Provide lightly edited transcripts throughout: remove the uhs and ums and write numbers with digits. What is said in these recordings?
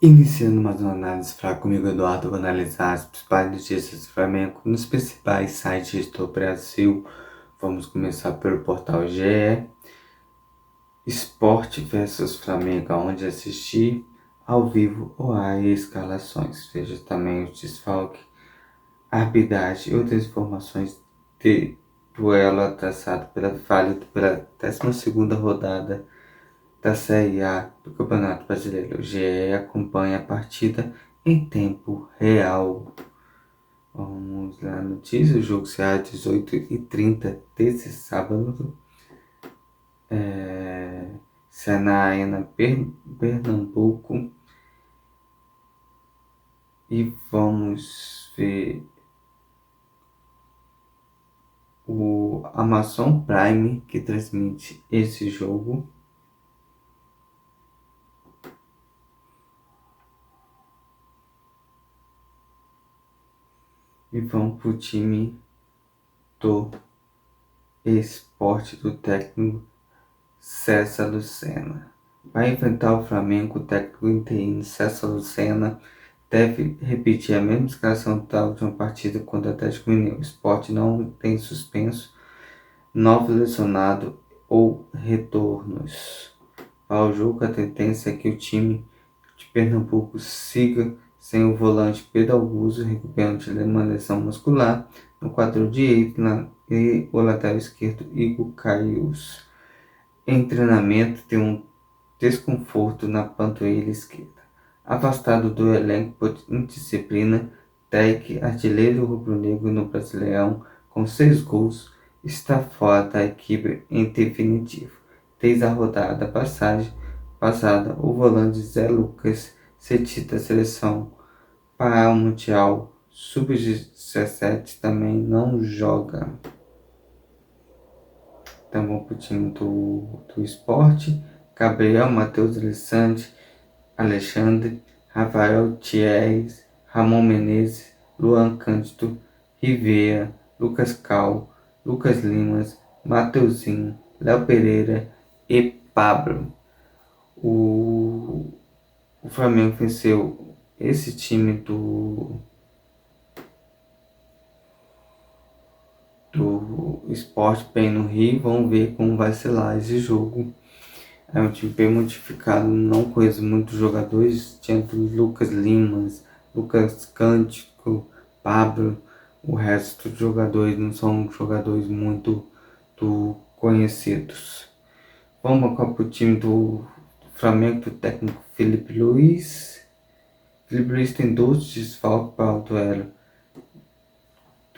Iniciando mais uma análise fraca comigo, Eduardo, vou analisar as principais notícias do Flamengo nos principais sites do Brasil. Vamos começar pelo portal GE. Esporte versus Flamengo, onde assistir ao vivo ou há escalações. Veja também o desfalque, arbitragem e outras informações de duelo atrasado válido pela 12ª rodada da Série A do Campeonato Brasileiro. O GE acompanha a partida em tempo real. Vamos lá, notícia. O jogo será às 18h30 desse sábado. Será na Arena Pernambuco. E vamos ver o Amazon Prime que transmite esse jogo. E vamos pro time do Esporte do técnico César Lucena. Para enfrentar o Flamengo, o técnico interino César Lucena deve repetir a mesma escalação da última partida contra o Atlético Mineiro. O Sport não tem suspenso, novo lesionado ou retornos. Para o jogo, a tendência é que o time de Pernambuco siga sem o volante Pedro Augusto, recuperando uma lesão muscular no quadril direito e o lateral esquerdo Igor Caius. Em treinamento, tem um desconforto na panturrilha esquerda. Afastado do elenco por indisciplina, Tec, artilheiro rubro-negro no Brasileirão, com 6 gols, está fora da equipe em definitivo. Desde a rodada passada, o volante Zé Lucas, cedido da seleção para o Mundial Sub-17, também não joga. Então vamos para o time do esporte. Gabriel, Matheus Alexandre, Rafael Thierry, Ramon Menezes, Luan Cândido, Rivera, Lucas Cal, Lucas Limas, Mateuzinho, Léo Pereira e Pablo. O Flamengo venceu esse time do Sport bem no Rio. Vamos ver como vai ser lá esse jogo. É um time bem modificado, não conheço muitos jogadores. Tinha Lucas Limas, Lucas Cântico, Pablo. O resto dos jogadores não são jogadores muito conhecidos. Vamos para o time do Flamengo, do técnico Felipe Luiz. Felipe Luiz tem 12 desfalques para o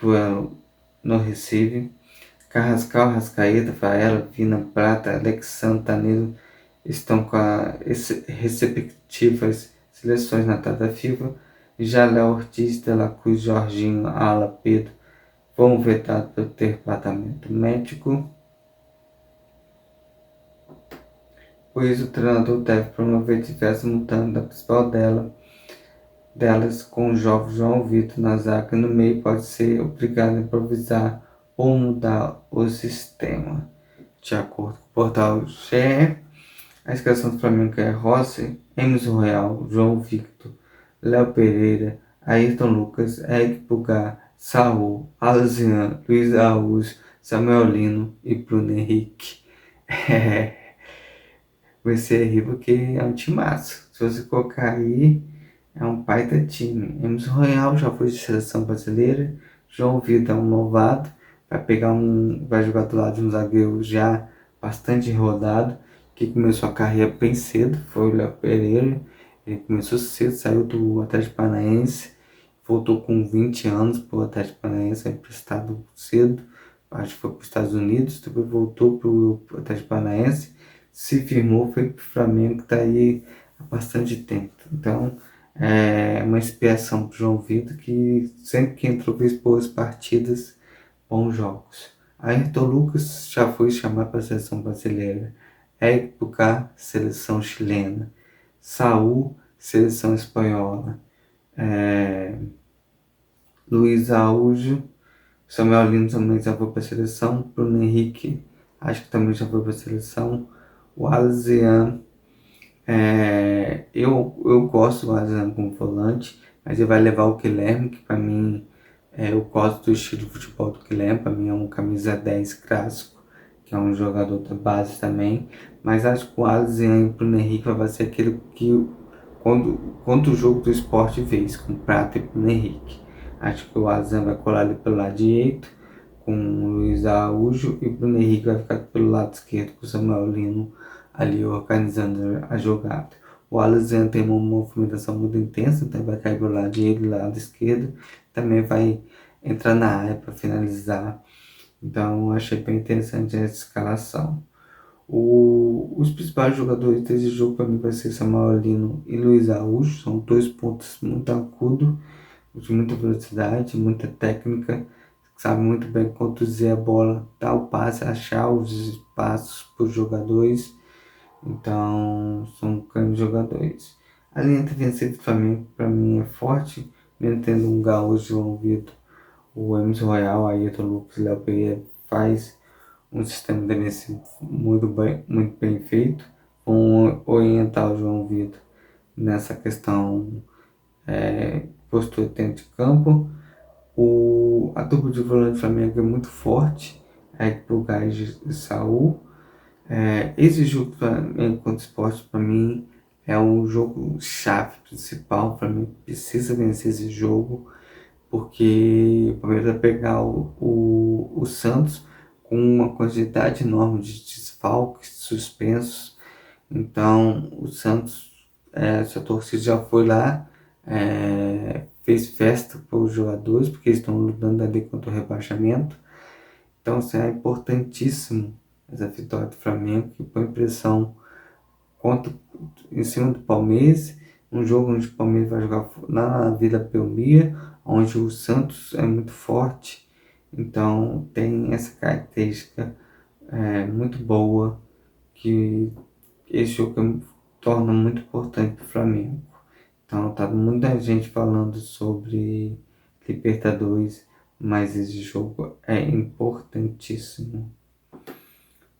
duelo no Recife. Carrascal, Rascaeta, Varela, Vina, Prata, Alex Santana estão com as respectivas seleções na data FIFA. Já Léo Ortiz, De La Cruz, Jorginho, Ala, Pedro vão vetados pelo departamento médico. Por isso, o treinador deve promover diversas mudanças, a principal delas com o jovem João Vitor na zaga. No meio pode ser obrigado a improvisar ou mudar o sistema. De acordo com o portal GE, a escalação do Flamengo é Rossi, Emerson Royal, João Victor, Léo Pereira, Ayrton Lucas, Eric Pulgar, Saul, Alazian, Luiz Araújo, Samuel Lino e Bruno Henrique. Vai ser horrível porque é um timaço. Se você colocar aí, é um baita time. Emerson Royal já foi de seleção brasileira. João Vitor é um novato. Vai jogar do lado de um zagueiro já bastante rodado, que começou a carreira bem cedo. Foi o Léo Pereira. Ele começou cedo, saiu do Atlético Paranaense. Voltou com 20 anos para o Atlético Paranaense, emprestado cedo. Acho que foi para os Estados Unidos. Depois voltou para o Atlético Paranaense. Se firmou, foi para o Flamengo, que está aí há bastante tempo. Então, é uma inspiração para o João Vitor, que sempre que entrou fez boas partidas, bons jogos. Ayrton Lucas já foi chamado para a seleção brasileira. Eric Pulgar, seleção chilena. Saul, seleção espanhola. Luiz Araújo, Samuel Lino também já foi para a seleção. Bruno Henrique, acho que também já foi para a seleção. O Alazian Eu gosto do Alexandre como volante, mas ele vai levar o Guilherme, que para mim eu gosto do estilo de futebol do Guilherme, para mim é um camisa 10 clássico, que é um jogador da base também, mas acho que o Alisson e o Bruno Henrique vai ser aquele que quando o jogo do esporte vez, com Prata e Bruno Henrique. Acho que o Alisson vai colar ali pelo lado direito, com o Luiz Araújo, e o Bruno Henrique vai ficar pelo lado esquerdo com o Samuel Lino ali organizando a jogada. O Alisson tem uma movimentação muito intensa, então vai cair do lado direito, do lado esquerdo, também vai entrar na área para finalizar. Então achei bem interessante essa escalação. Os principais jogadores desse jogo para mim vai ser Samuel Lino e Luiz Araújo, são dois pontos muito agudos, de muita velocidade, muita técnica, sabe muito bem conduzir a bola, dar o passe, achar os espaços para os jogadores. Então, são grandes jogadores. A linha defensiva do Flamengo, para mim, é forte, mesmo tendo um Gaúcho, João Vitor, o Emerson Royal, Ayrton Lucas, Léo Pereira, faz um sistema defensivo muito bem feito. Vão orientar o João Vitor nessa questão postura dentro de campo. A dupla de volante do Flamengo é muito forte, Eric Gás e Saul. Esse jogo Flamengo contra o Sport, para mim, é um jogo chave principal. O Flamengo precisa vencer esse jogo, porque o Palmeiras vai pegar o Santos com uma quantidade enorme de desfalques, suspensos. Então, o Santos, sua torcida já foi lá, fez festa para os jogadores, porque eles estão lutando ali contra o rebaixamento. Então, assim, é importantíssimo essa vitória do Flamengo, que põe pressão contra, em cima do Palmeiras. Um jogo onde o Palmeiras vai jogar na Vila Belmiro, onde o Santos é muito forte. Então, tem essa característica muito boa, que esse jogo torna muito importante para o Flamengo. Então, tá muita gente falando sobre Libertadores, mas esse jogo é importantíssimo.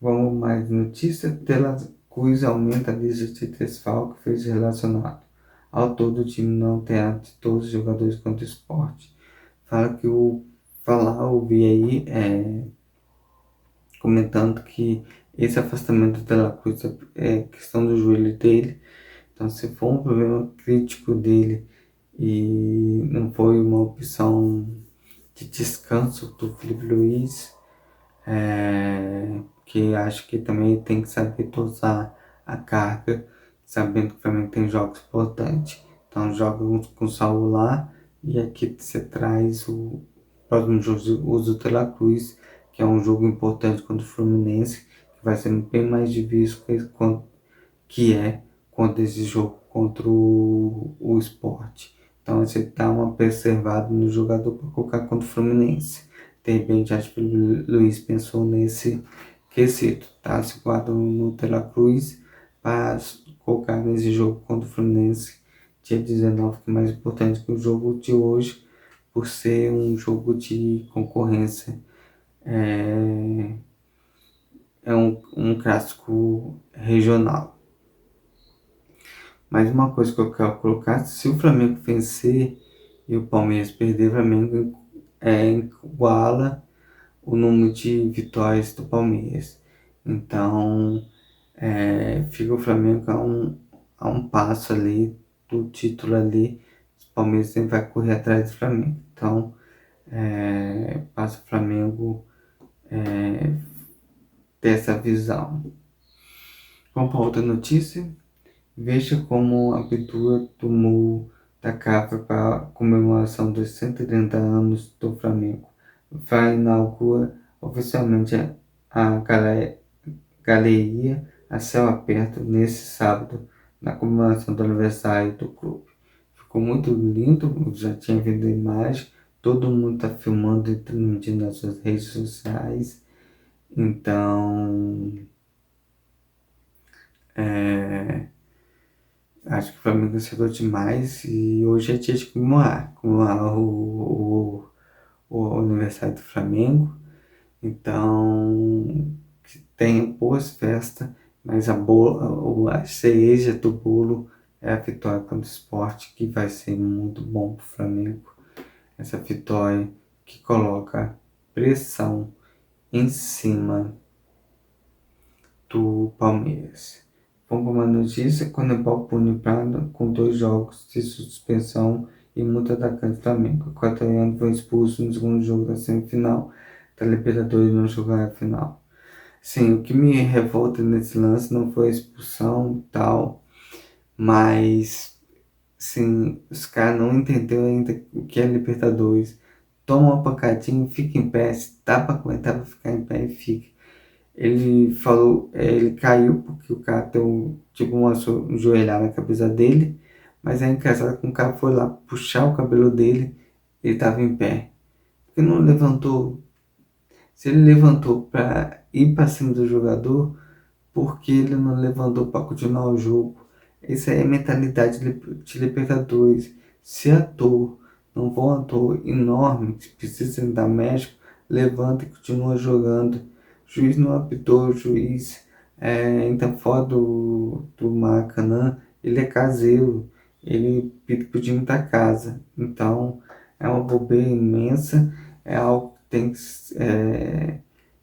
Vamos mais notícia. Tela Cruz aumenta a lista de desfalques relacionado. Ao todo, o time não terá de todos os jogadores contra o esporte. Fala que ouvi aí, comentando que esse afastamento do Tela Cruz é questão do joelho dele. Então, se for um problema crítico dele e não foi uma opção de descanso do Felipe Luiz, que acho que também tem que saber dosar a carga, sabendo que o Flamengo tem jogos importantes. Então joga com o Saul lá, e aqui você traz o próximo jogo, usa o De La Cruz, que é um jogo importante contra o Fluminense, que vai ser bem mais difícil contra esse jogo contra o Sport. Então você dá uma preservada no jogador para colocar contra o Fluminense. De repente, acho que o Luiz pensou nesse quesito, tá? Se guarda no De La Cruz para colocar nesse jogo contra o Fluminense, dia 19, que é mais importante que o jogo de hoje, por ser um jogo de concorrência. É um clássico regional. Mas uma coisa que eu quero colocar: se o Flamengo vencer e o Palmeiras perder, o Flamengo iguala o número de vitórias do Palmeiras. Então, fica o Flamengo a um passo ali do título ali. O Palmeiras sempre vai correr atrás do Flamengo. Então, passa o Flamengo ter essa visão. Vamos para outra notícia. Veja como a abertura do Morro da Capa para a comemoração dos 130 anos do Flamengo vai inaugurar oficialmente a galeria a céu aberto nesse sábado, na comemoração do aniversário do clube. Ficou muito lindo, já tinha visto a imagem, todo mundo está filmando e transmitindo nas suas redes sociais. Então, acho que o Flamengo acertou demais, e hoje é dia de comemorar o aniversário do Flamengo. Então, que tenha boas festas Mas a cereja do bolo é a vitória contra o Sport, que vai ser muito bom para o Flamengo. Essa vitória que coloca pressão em cima do Palmeiras. Vamos para uma notícia: Conebol pune Prado com 2 jogos de suspensão e multa atacante do Flamengo. O equatoriano foi expulso no segundo jogo da semifinal da Libertadores e não jogou a final. Sim, o que me revolta nesse lance não foi a expulsão e tal, mas sim, os caras não entenderam ainda o que é Libertadores. Toma uma pancadinha, fica em pé, se dá pra aguentar pra ficar em pé e fica. Ele falou, ele caiu porque o cara deu tipo uma joelhada na cabeça dele, mas é engraçado que o cara foi lá puxar o cabelo dele, ele tava em pé. Porque não levantou. Se ele levantou para ir para cima do jogador, porque ele não levantou para continuar o jogo? Essa é a mentalidade de Libertadores. Se ator, não for um ator enorme, que precisa dar México, levanta e continua jogando. O juiz não apitou, o juiz então fora do Maracanã, ele é caseiro, ele pita pro time da casa. Então é uma bobeira imensa, é algo que tem que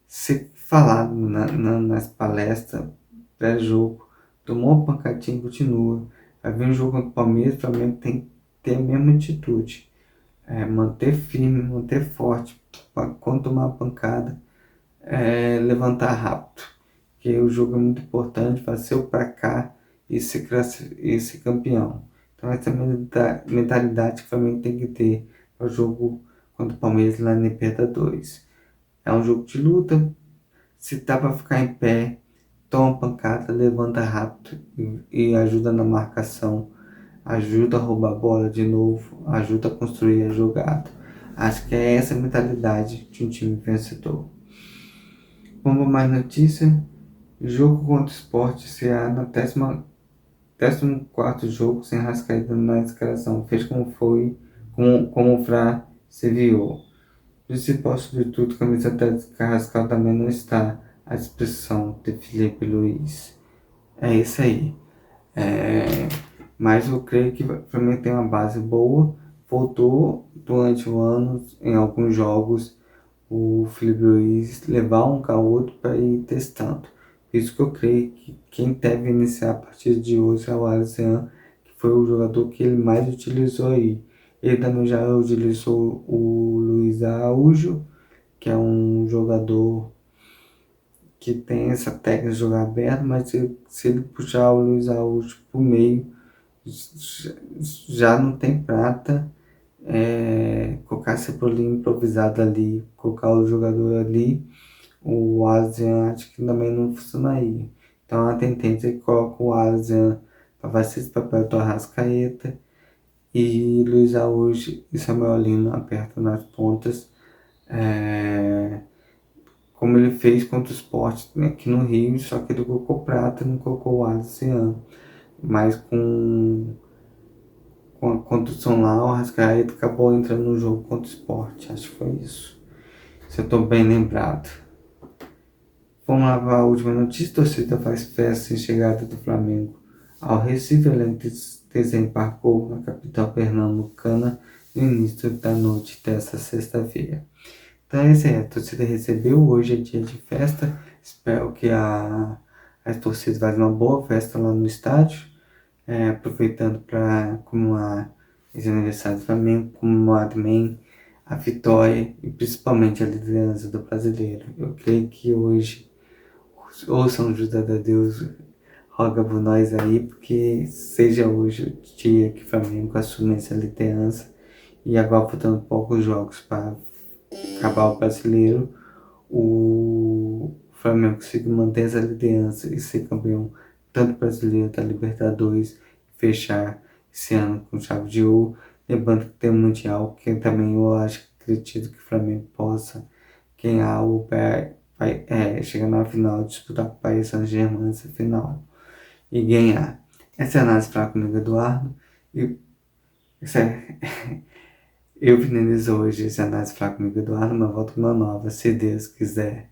ser falado nas palestras pré-jogo. Tomou uma pancadinha e continua. Vai vir um jogo contra o Palmeiras, o Flamengo tem que ter a mesma atitude. Manter firme, manter forte. Quando tomar uma pancada, levantar rápido. Porque o jogo é muito importante, vai ser o pra cá e ser campeão. Então essa é a mentalidade que o Flamengo tem que ter para o jogo contra o Palmeiras lá na Libertadores. É um jogo de luta. Se dá para ficar em pé, toma pancada, levanta rápido e ajuda na marcação, ajuda a roubar a bola de novo, ajuda a construir a jogada. Acho que é essa a mentalidade de um time vencedor. Vamos mais notícia. Jogo contra o Sport será na 14º jogo sem Rascaeta na escalação. Fez como foi, como o Fra se viu. Principal substituto, camisa 10 Carrascal também não está à disposição de Felipe Luiz. É isso aí. Mas eu creio que o Flamengo tem uma base boa. Voltou durante o ano, em alguns jogos, o Felipe Luiz levar um com o outro para ir testando. Por isso que eu creio que quem deve iniciar a partir de hoje é o Alisson, que foi o jogador que ele mais utilizou aí. Ele também já utilizou o Luiz Araújo, que é um jogador que tem essa técnica de jogar aberto, mas se ele puxar o Luiz Araújo pro meio, já não tem prata. Colocar Cebolinha improvisado ali, colocar o jogador ali, o Asian acho que também não funcionaria. Então a tendência é que coloca o Asian para fazer esse papel do Arrascaeta e Luiz Araújo e Samuel Lino apertam nas pontas. Como ele fez contra o Sport aqui no Rio, só que ele colocou prata, não colocou o Alisson. Mas com a condução lá, o Arrascaeta acabou entrando no jogo contra o Sport. Acho que foi isso. Se eu estou bem lembrado. Vamos lá para a última notícia. Torcida faz festa sem chegada do Flamengo ao Recife. Além de desembarcou na capital pernambucana no início da noite desta sexta-feira. Então é isso aí, a torcida recebeu, hoje é dia de festa, espero que as torcidas façam uma boa festa lá no estádio, aproveitando para comemorar esse aniversário do Flamengo, comemorar também a vitória e principalmente a liderança do brasileiro. Eu creio que hoje, ou São José da Deus, roga por nós aí, porque seja hoje o dia que o Flamengo assume essa liderança e agora faltando poucos jogos para acabar o brasileiro, o Flamengo conseguir manter essa liderança e ser campeão tanto brasileiro da Libertadores, fechar esse ano com chave de ouro. Lembrando que tem o Mundial, que também eu acho, acredito que o Flamengo possa ganhar o chegar na final, disputar com o Paris Saint-Germain essa final e ganhar. Essa é a análise para comigo, Eduardo. E essa é eu finalizo hoje esse análise Falar Comigo, Eduardo, mas volto com uma nova, se Deus quiser.